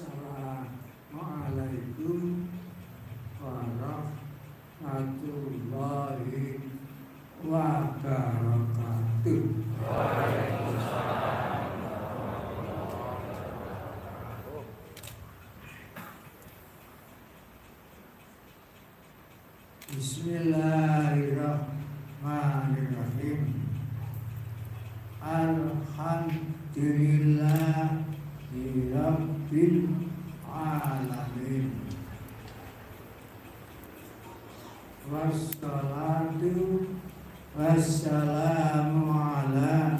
Assalamualaikum warahmatullahi wabarakatuh. Bismillahirrahmanirrahim. Alhamdulillahirabbil alamin. Wassalatu wassalamu ala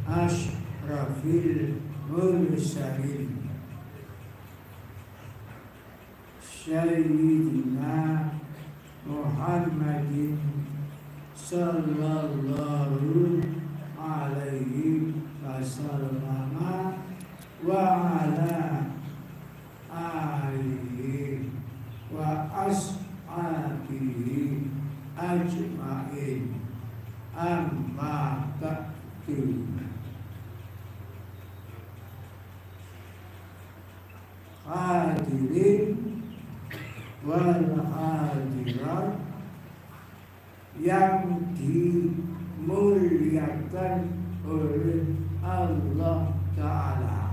asyrafil mursalin Sayyidina Muhammadin sallallahu alaihi wasallam wa ala alihi wa ashabihi ajma'in, amma ba'du. Hadirin wal hadirat yang dimuliakan oleh Allah Ta'ala.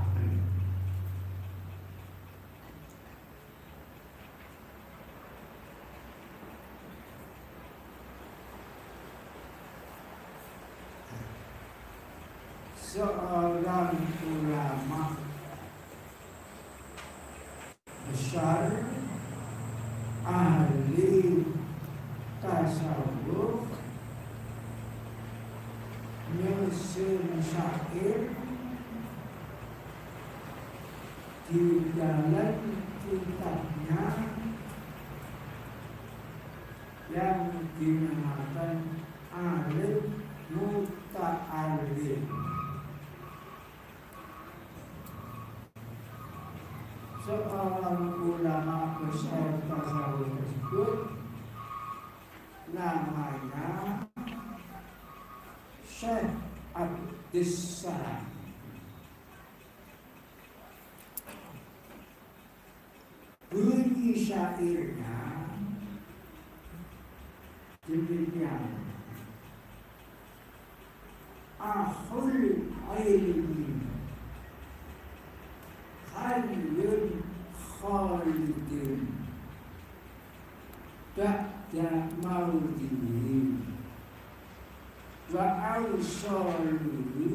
Seorang ulama besar, ahli tasawuf, nyusun syair di dalam kitabnya yang dinamakan Alif Muta'allim. Seorang ulama besar tasawuf tersebut namanya Syekh Abdissalam. Bunyi syairnya demikian: Akhul ilmi hayyun khalidun ba'da mautihi wa awsaluhu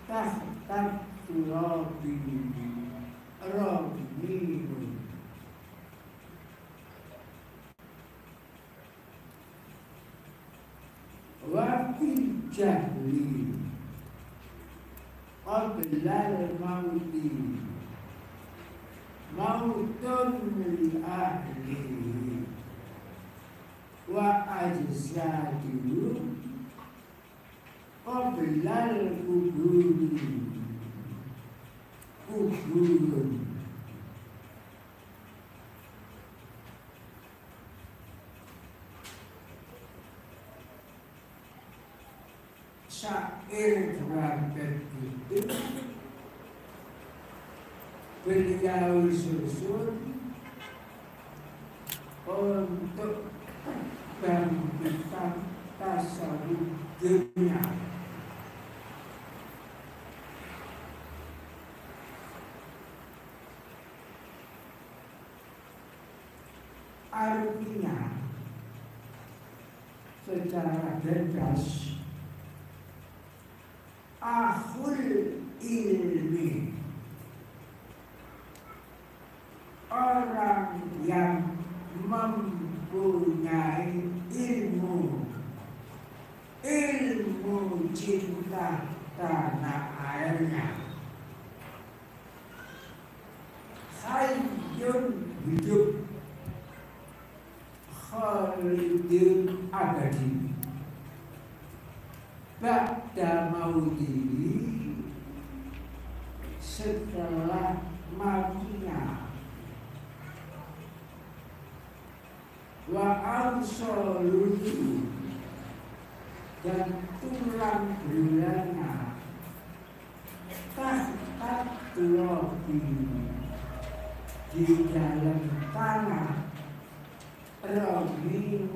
tahta turabi rabbihim. Wa fil jahli qablal mauti mautun li ahlihi wa ajsadihi qablal kuburi kuburun. Syair berangkat itu beliau susun untuk bangkitan tasawuf dunia. Artinya secara tegas, akhul ilmi, orang yang mempunyai ilmu cinta tanah airnya, hayyun hidup, khalidun abadi, ba'da mautihi setelah matinya, wa awsaluhu dan tulang belanya tahta Robi di dalam tanah Robi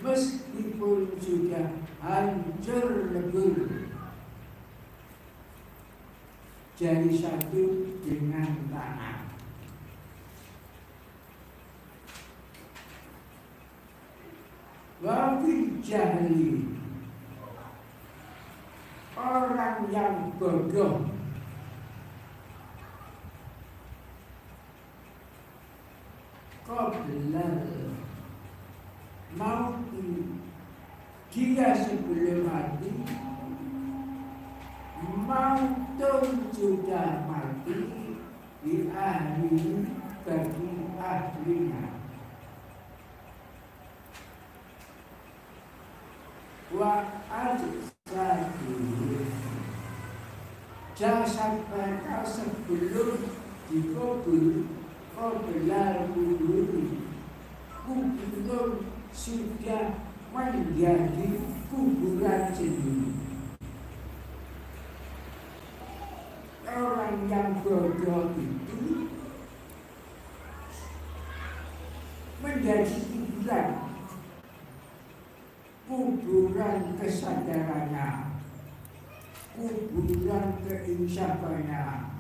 meskipun sudah hancur lebur jadi satu dengan tanah. Wabil jahli, orang yang bodoh, qoblal mauti, dia sebelum mati, mautun sudah mati di ahli bagi ahlinya. Wa ajsadu, jasad mereka sebelum dikubur, qoblal kuburi, kubur sudah menjadi kuburan sendiri. Orang yang bodoh itu menjadi kuburan kesadarannya, kuburan keinsafannya,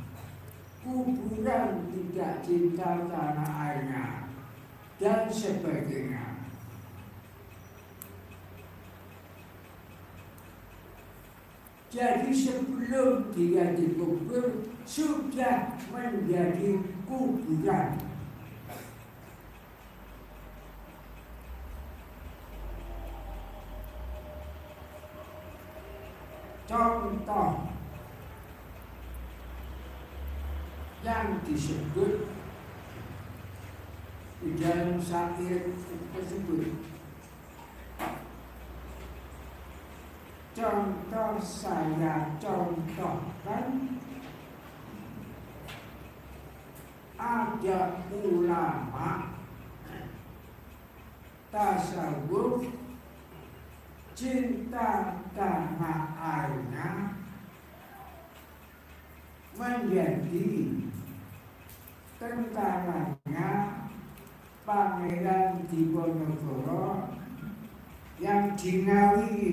kuburan tidak cinta tanah airnya, dan sebagainya. Jadi sebelum dia dikubur sudah menjadi kuburan. Contoh yang disebut di dalam syair tersebut, contoh saya contohkan, ada ulama tasawuf cinta tanah airnya menjadi tentaranya Pangeran Diponegoro yang di Ngawi.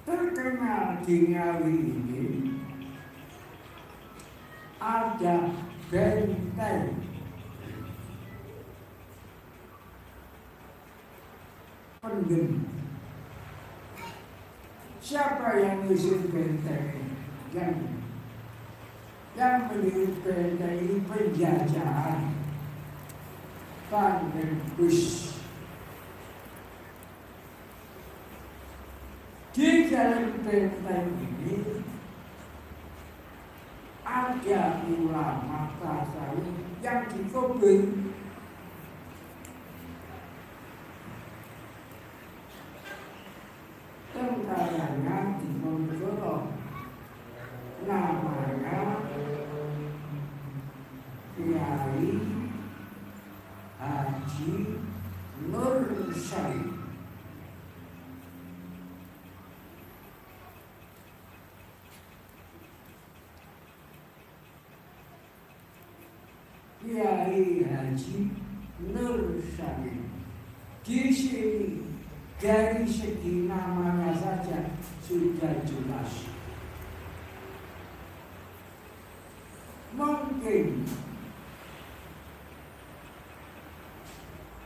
Terkenal di Ngawi ini ada benteng pendem. Siapa yang ngusir benteng ini? Yang mendirikan benteng ini penjajahan Pangerbus. Di dalam benteng ini ada ulama tasawuf yang dikubur. Tentaranya Diponegoro, namanya Kiai Haji Nur Syarif. Kiai Haji Nur Syarif. Di sini dari segi namanya saja sudah jelas. Mungkin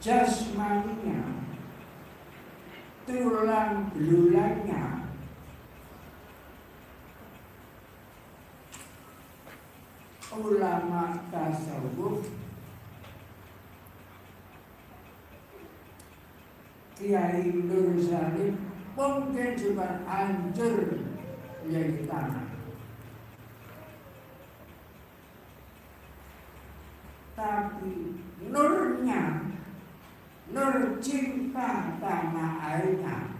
jasmaninya, tulang belulangnya ulama tasawuf Kiai Nur Syarif mungkin juga hancur menjadi tanah. Tapi nurnya, nur cinta tanah airnya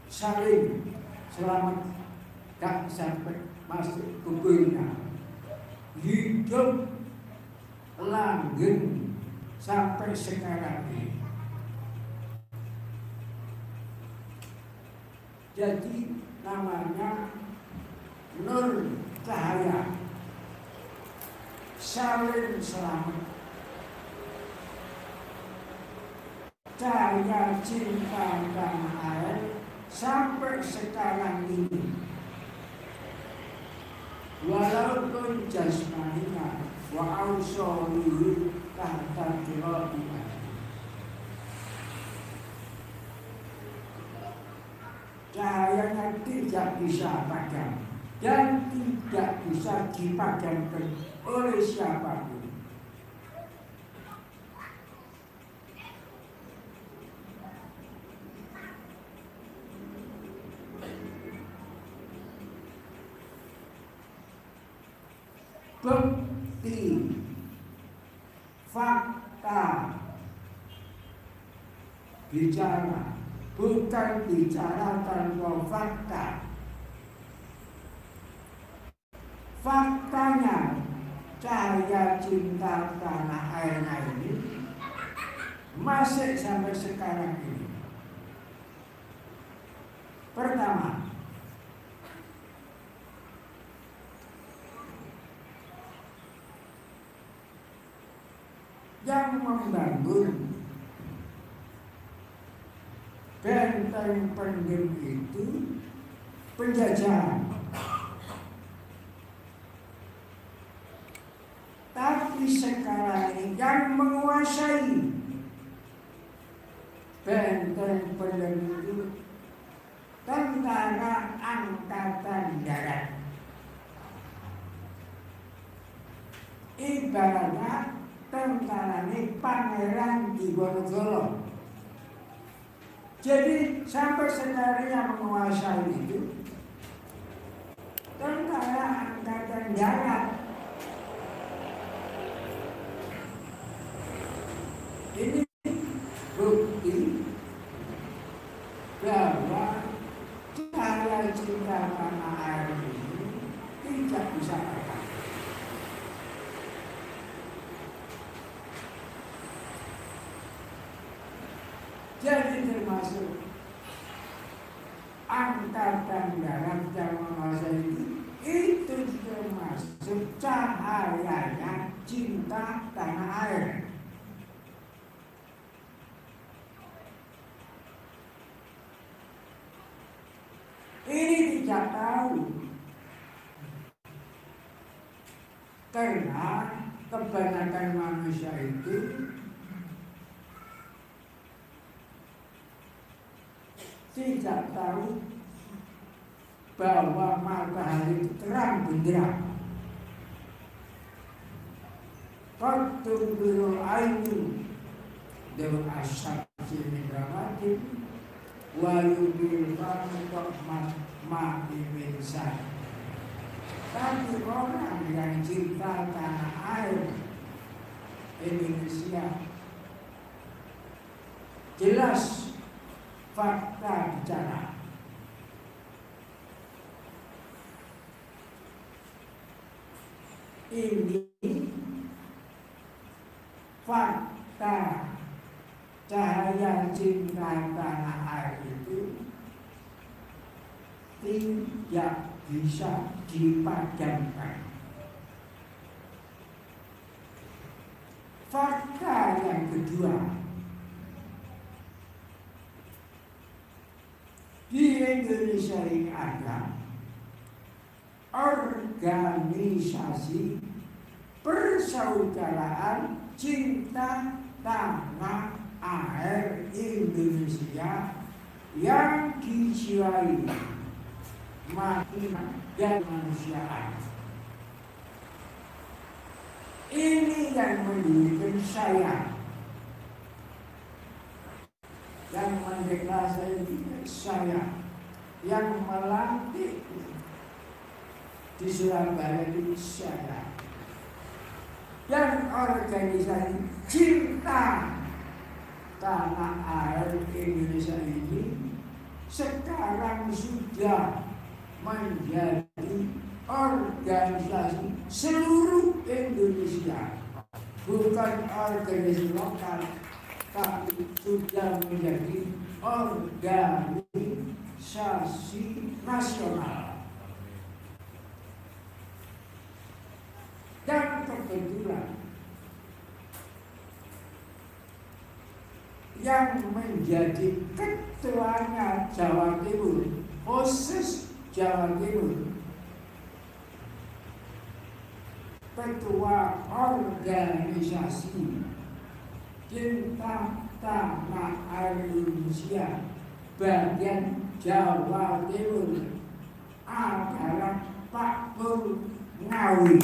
saling selamat, gak sampai masuk kuburnya, hidup langgeng sampai sekarang ini. Jadi namanya Nur Cahaya Salim Selamat, cahaya cinta tanah air sampai sekarang ini. Walaupun jasmaninya wa ausolihi tahta tirabina, cahayanya tidak bisa padam dan tidak bisa dipadamkan oleh siapapun. Bukti, fakta, bicara, bukan bicara tanpa fakta. Faktanya cahaya cinta tanah airnya ini masih sampai sekarang ini. Pertama, yang membangun benteng pendem itu penjajahan. Tapi sekarang ini yang menguasai benteng pendem itu Tentara Angkatan Darat. Ibaratnya tentara ini Pangeran Diponegoro. Jadi sampai sekarang yang menguasai itu Tentara Angkatan Darat. Ini bukti bahwa cahaya cinta tanah air ini tidak bisa padam. Jadi termasuk Angkatan Darat yang menguasai itu termasuk cahayanya cinta tanah air. Ini tidak tahu karena kebanyakan manusia itu tidak tahu bahwa matahari terang benderang. Qatun birul ainu dewa asyabji mindramatin wayubil fantok ma'iminsan. Tapi orang yang cinta tanah air Indonesia jelas fakta bicara. Ini fakta cahaya cinta tanah air itu tidak bisa dipadamkan. Fakta yang kedua, di Indonesia ini ada organisasi persaudaraan cinta tanah air Indonesia yang dijiwai makna dan kemanusiaan. Ini yang menjadikan saya, yang mendeklarasikan saya, yang melantik di Surabaya di saya, dan organisasi cinta tanah air Indonesia ini sekarang sudah menjadi organisasi seluruh Indonesia, bukan organisasi lokal, tapi sudah menjadi organisasi organisasi nasional. Dan kebetulan yang menjadi ketuanya Jawa Timur, khusus Jawa Timur, ketua organisasi Cinta Tanah Air Indonesia bagian Jawa Timur adalah Pak Pur Ngawi.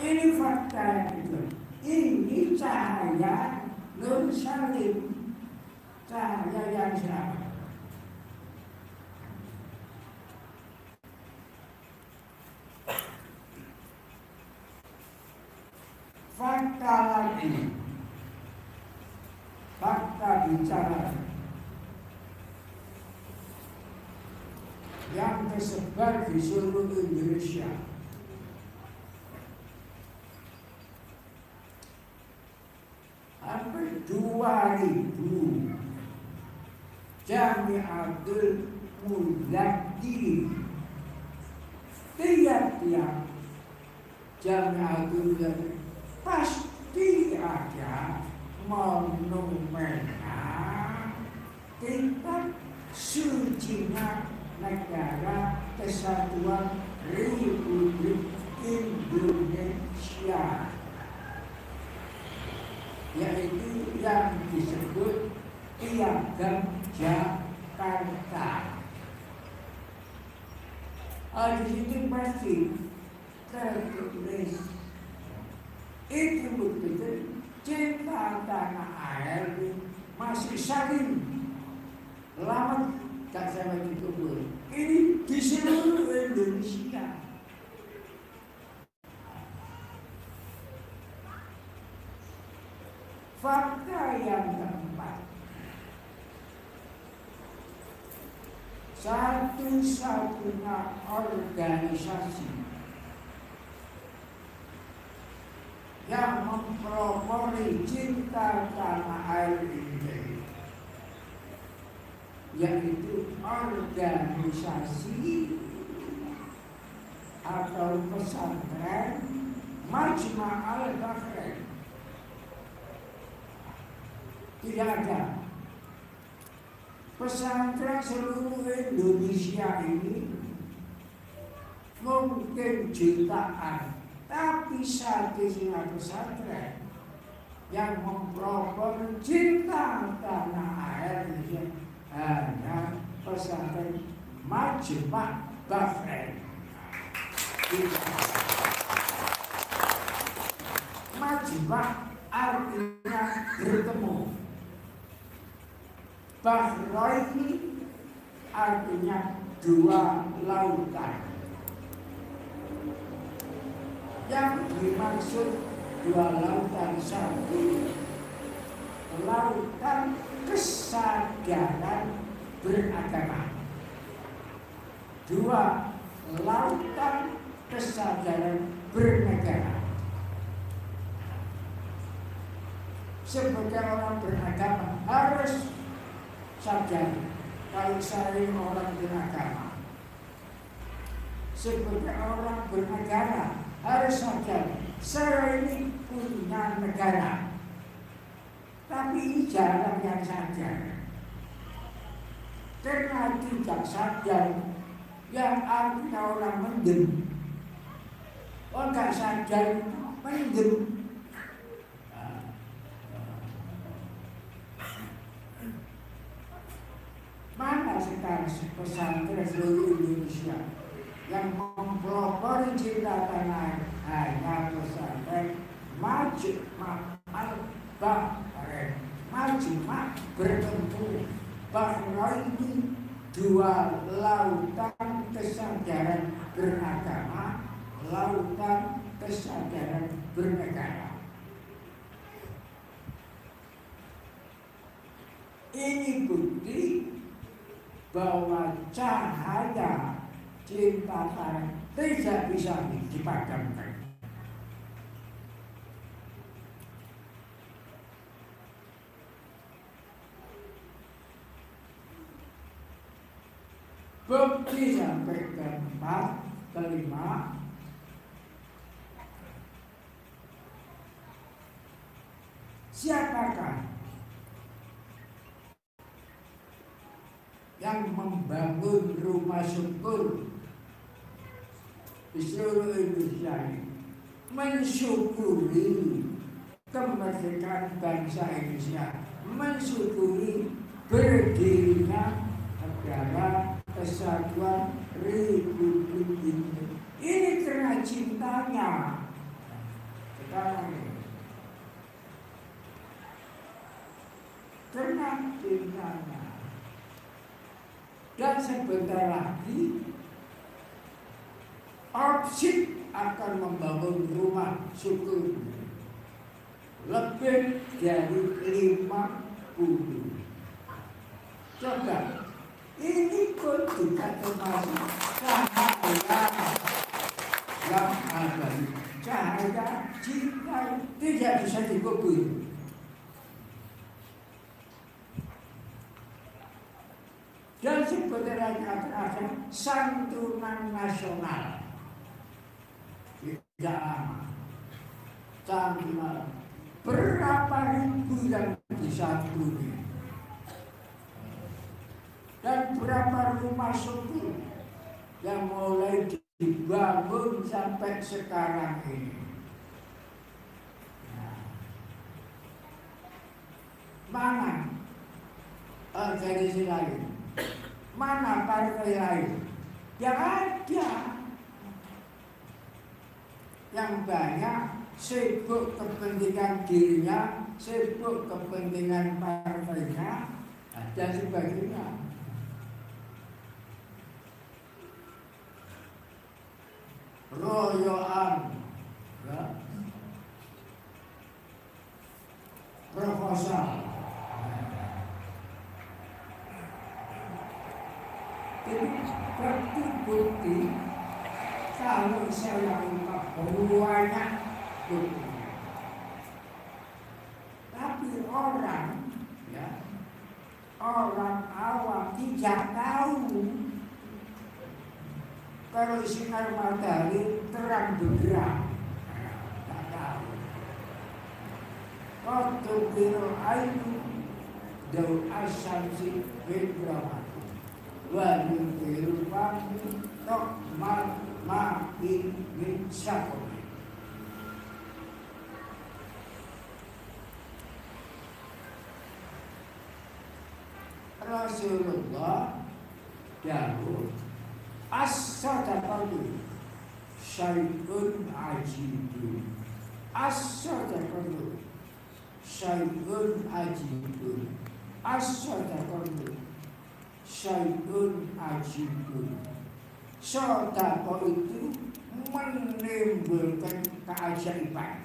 Ini fakta yang itu. Ini cahaya Nur Salim, cahaya yang selamat. Fakta lagi, fakta bicara yang tersebar di seluruh Indonesia. Hampir 2000 Jamiatul Mudzakkir, tiap-tiap Jamiatul Mudzakkir pasti ada monumennya kitab sucinya Negara Kesatuan Republik Indonesia, yaitu yang disebut Piagam Jakarta. Di situ pasti tertulis itu betul cinta tanah air masih saling lama tak sampai dikubur. Ini di seluruh Indonesia. Fakta yang keempat, satu-satunya organisasi yang mempelopori cinta tanah air ini, yaitu organisasi atau pesantren Majma' Al-Bahrain. Tidak ada pesantren seluruh Indonesia ini, mungkin jutaan, tapi satu-satunya pesantren yang mempelopori cinta tanah air hanya pesantren Majma' Bahrain. Majma' artinya bertemu, Bahrain artinya dua lautan. Yang dimaksud dua lautan, satu lautan kesadaran beragama, dua lautan kesadaran bernegara. Sebagai orang beragama harus sadar kalau saya orang beragama. Sebagai orang bernegara harus sadar saya ini punya negara. Tapi ini jarang yang sadar. Karena tidak sadar, yang artinya orang mendem. Orang gak sadar mendem. Mana sekarang pesantren seluruh Indonesia yang mempelopori cinta tanah air? Hanya pesantren Majma' Al-Bahrain. Majma' bertemu, Bahrain ini dua lautan kesadaran beragama, lautan kesadaran bernegara. Ini bukti bahwa cahaya cinta tanah tidak bisa dipadamkan. Pergi sampai kelima, siapakah yang membangun rumah syukur di seluruh Indonesia ini, mensyukuri kemerdekaan bangsa Indonesia, mensyukuri berdirinya negara Kesatuan Republik Indonesia. Ini karena cintanya. Sekarang ini karena cintanya. Dan sebentar lagi Opsik akan membangun rumah syukur lebih dari 50. Coba, ini pun juga termasuk cahaya yang ada. Cahaya cinta tidak bisa dikubur. Dan sebenarnya ada santunan nasional. Tidak lama, santunan berapa ribu yang disantuni, dan berapa rumah syukur yang mulai dibangun sampai sekarang ini. Nah, mana organisasi lain? Mana partai lain? Yang ada. Yang banyak sibuk kepentingan dirinya, sibuk kepentingan partainya, dan sebagainya. Royoan, ya, proposal. Jadi bukti kalau saya ungkap banyak bukti. Tapi orang, ya, orang awam tidak tahu kalau sinar matahari terang benderang. Tidak tahu. Waktu biru ainu daun asyamsi beberapa. Walau biru pagi tok makin minsyakum. Rasulullah dahulu as-sadaqatu syai'un ajibun. As-sadaqatu syai'un ajibun. As-sadaqatu syai'un ajibun. Sedekah itu menimbulkan keajaiban.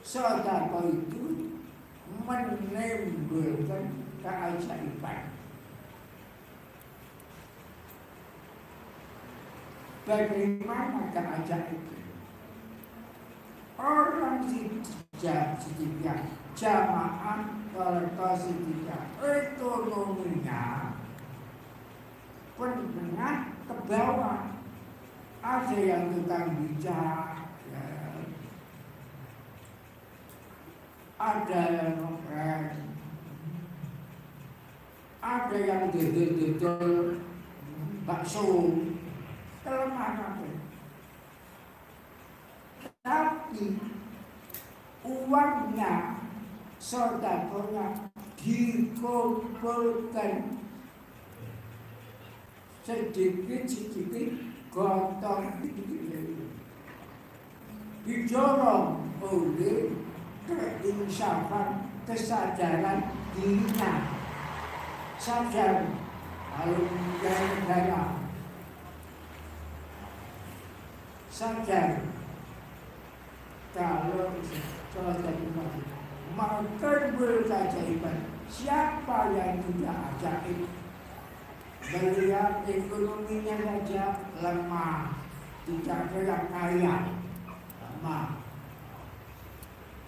Sedekah itu menimbulkan keajaiban. Bagaimana keajaiban? Orang sedikit jamaah warga sedikit ekonominya menengah ke bawah. Ada yang tukang bijak, ya. Ada yang ngepres, ada yang dodol bakso, kelemahan apa? Tapi uangnya, sedekahnya dikumpulkan sedikit-sedikit, gotong didorong oleh keinsafan, kesadaran dirinya. Sadar kalau menjadi negara, sadar kalau makan berkeajaiban. Siapa yang tidak ajaib? Melihat ekonominya saja lemah, tidak ada yang kaya, lemah.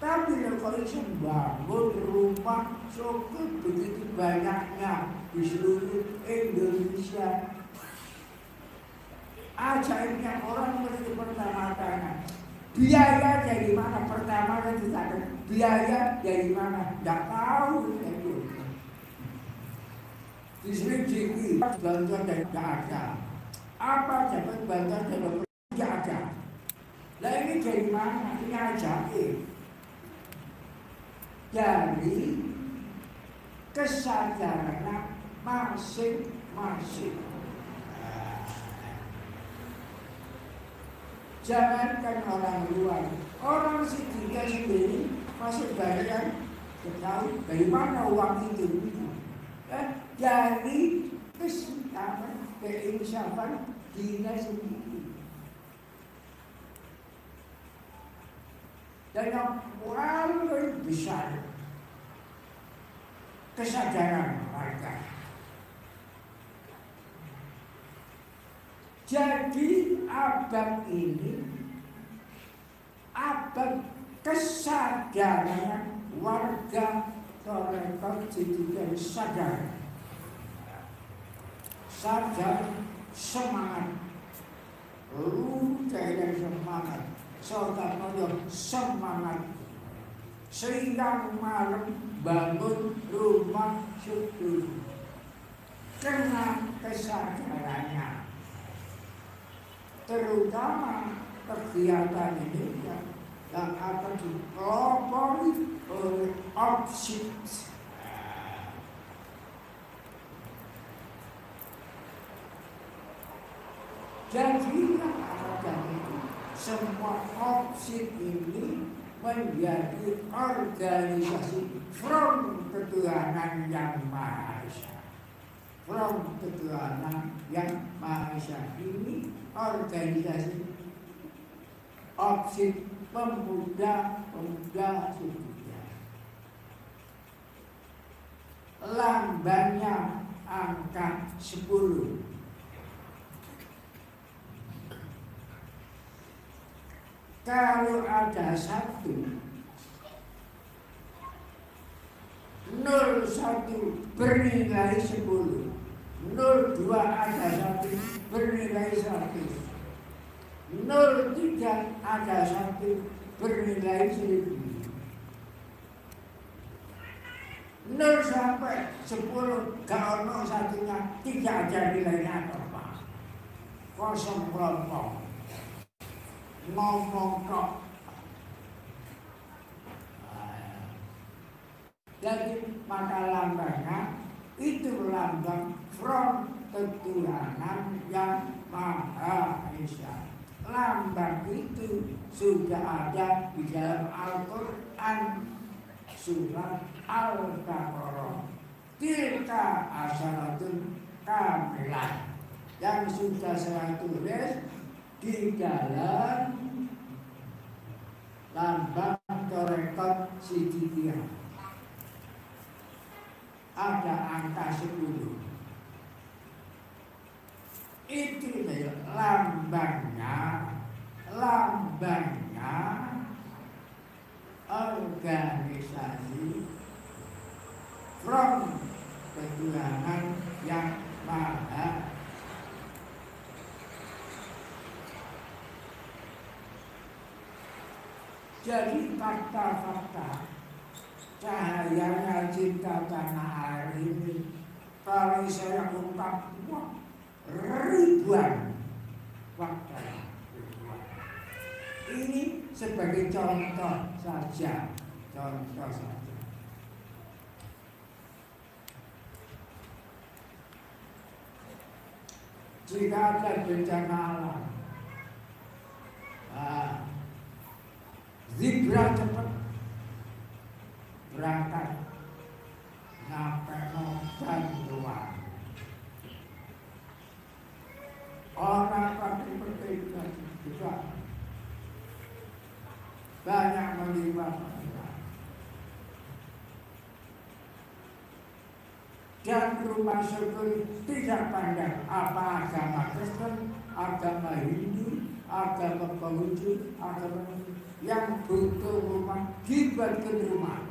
Tapi kalau bangun rumah cukup begitu banyaknya di seluruh Indonesia. Ajaibnya orang mesti pertama-tama biaya dari mana, pertama kan tidak ada biaya dari mana, tidak tahu itu. Di sini JP bantuan dari tidak ada, apa dapat bantuan dari tidak ada. Nah ini dari mana? Ini ajaib dari kesadaran masing-masing. Jangankan orang luar, orang sekitar sendiri masih banyak yang tahu dari mana uang itu. Dari keinsafan diri sendiri. Dan yang paling besar kesadaran warga. Jadi abad ini abad kesadaran warga Torekot jadi sadar, semangat, dari semangat, saudara semangat, sehingga malam bangun rumah syukur karena kesadarannya. Terutama kegiatan ini yang akan dipelopori oleh objek. Jadi semua objek ini menjadi organisasi from ketuhanan yang Maha Esa. From ketuhanan yang Maha Esa ini organisasi objek pemuda sedunia. Lambangnya angka 10. Kalau ada 1, 01 bernilai 10, 02 ada 1 bernilai 100, 03 ada 1 bernilai 1000, 0 sampai 10 gak ono satunya, tidak ada nilainya apa-apa, kosong kelompok, ngomong kok. Jadi maka lambangnya itu lambang from ketuhanan yang Maha Esa. Lambang itu sudah ada di dalam Al-Quran surat Al-Baqarah. Tilka asyaratun kamilah, yang sudah saya tulis di dalam lambang Torekot Sidikiyah. Ada angka 10. Itu lambangnya organisasi from ketuhanan yang Maha. Jadi fakta-fakta cahayanya cinta tanah air ini kalau saya ungkap ribuan fakta. Ini sebagai contoh saja. Jika ada bencana alam, zebra cepat berangkat sampai bantuan. Orang pakai pertigaan juga banyak melibatkan. Dan rumah syukur tidak pandang apa agama Kristen, agama Hindu, agama Konghucu, agama yang butuh rumah dibuatkan rumah.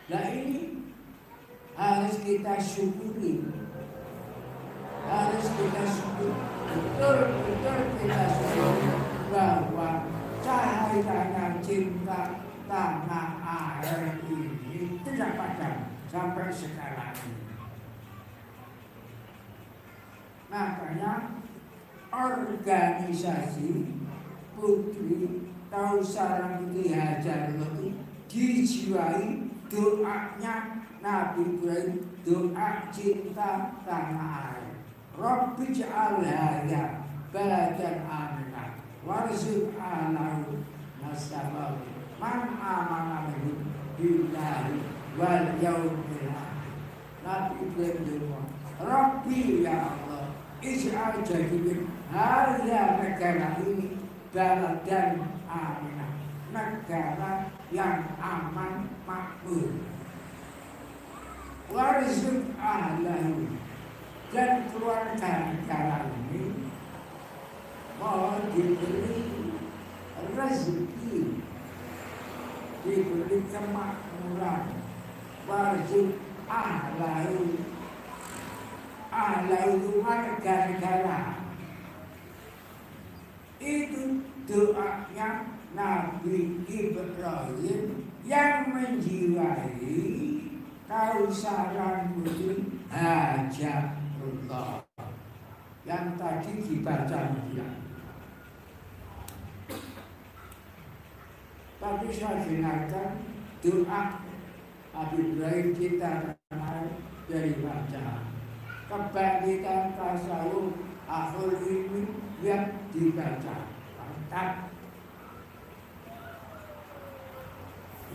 Nah ini harus kita syukuri, harus kita syukuri, betul-betul kita syukuri bahwa cahaya cinta tanah air ini tidak padam sampai sekarang ini. Makanya organisasi Putri Kausaran Putri Hajarullah itu dijiwai doanya Nabi Ibrahim, doa cinta tanah air. Rabbi ja'alha ya baladan aminah warzuq ahlahu nasabah man amana billahi wal yaumil akhir. Nabi Ibrahim doa, Rabbi ya Allah, ij'al jadikan hadza negara ini baladan aminah, negara yang aman makmur. Warzuq ahlahu, dan keluarga negara ini mohon diberi rezeki, diberi kemakmuran. Warzuq ahlahu, ahlahu warga negara. Itu doanya Nabi Ibrahim yang menjiwai Kausaran Putri Hajarullah yang tadi dibaca dia. Tapi saya dengarkan doa Nabi Ibrahim kita kenal dari baca kebangkitan tasawuf akhir ini yang dibaca mantap.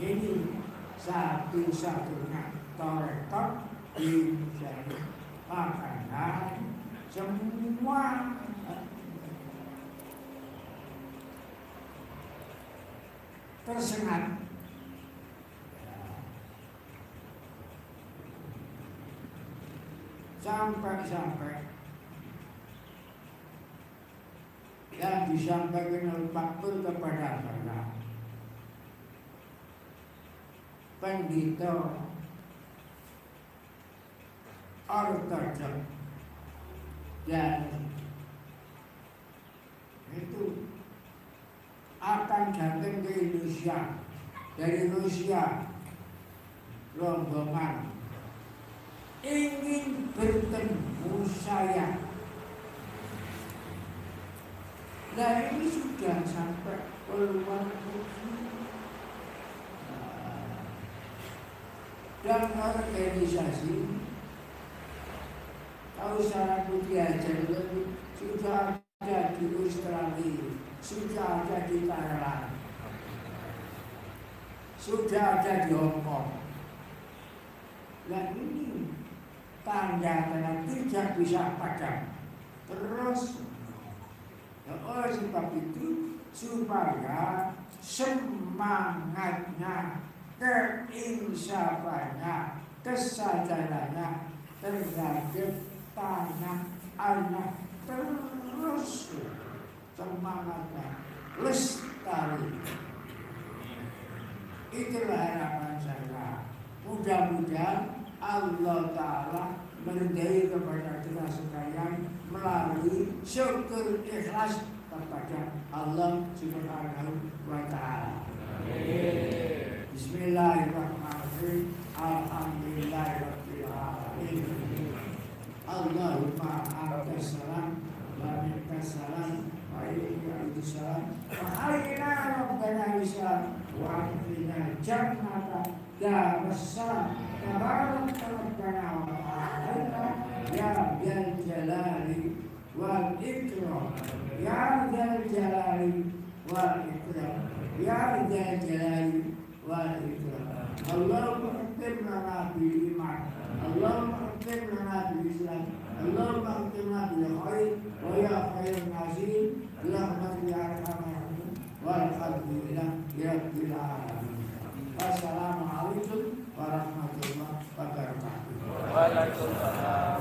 Ini satu-satunya torekot di sini. Makanya semua tersengat. Sampai-sampai yang disampaikan oleh Pak Pur kepada saya, pendeta ortodoks dan itu akan datang ke Indonesia dari Rusia, rombongan ingin bertemu saya. Nah ini sudah sampai keluar negeri. Dan organisasi Kausaran Putri Hajarullah sudah ada di Australia, sudah ada di Thailand, sudah ada di Hong Kong. Dan ini tanda-tanda tidak bisa padam terus. Oleh sebab itu supaya semangatnya, keinsafannya, kesadarannya terhadap tanah air terus semangatnya lestari. Itulah harapan saya. Mudah-mudahan Allah Ta'ala meridai kepada kita sekalian melalui syukur ikhlas kepada Allah Subhanahu wa Ta'ala. Bismillahirrahmanirrahim. Alhamdulillahirabbil alamin. Allahumma antas salam wa minkas salam wa ilaika salam. Wa hayyina rabbana bisalam wa atina jannata darussalam. Tabarak rabbana wa ta'ala ya dzal jalali wal ikram. Ya dzal jalali wal ikram. Ya dzal jalali wal ikram. Allahumma akrim lana bil iman, Allahumma akrim lana bil islam, Allahumma akrim lana bil khair wa ya khairun nazim bi rahmatika ya arhamar rahimin walhamdulillah rabbil alamin. Wassalamualaikum warahmatullahi wabarakatuh. Waalaikumsalam.